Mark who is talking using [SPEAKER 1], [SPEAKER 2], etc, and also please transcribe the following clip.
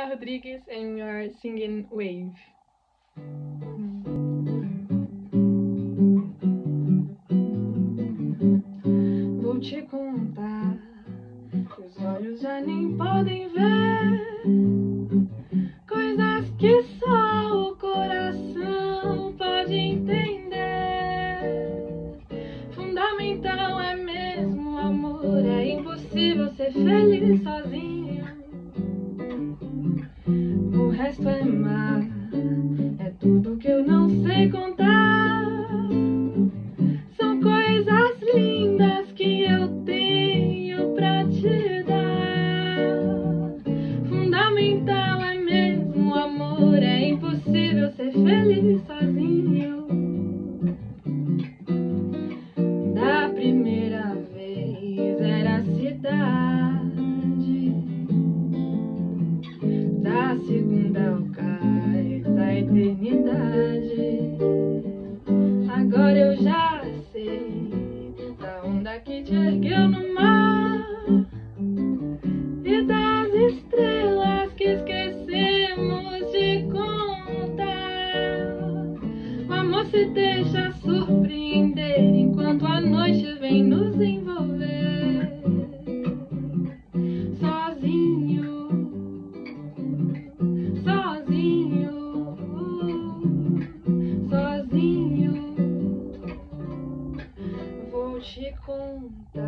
[SPEAKER 1] Maria Rodrigues and we are singing Wave. Vou te contar que os olhos já nem podem ver coisas que só o coração pode entender. Fundamental é mesmo o amor, é impossível ser feliz sozinho. O resto é mar, é tudo que eu não sei contar. São coisas lindas que eu tenho pra te dar. Fundamental é mesmo o amor, é impossível ser feliz sozinho. Da primeira vez era a cidade, da segunda o cais da eternidade. Agora eu já sei da onda que te ergueu no mar e das estrelas que esquecemos de contar. O amor se deixa surpreender enquanto a noite vem nos envolver. Sozinho, sozinho, sozinho. Vou te contar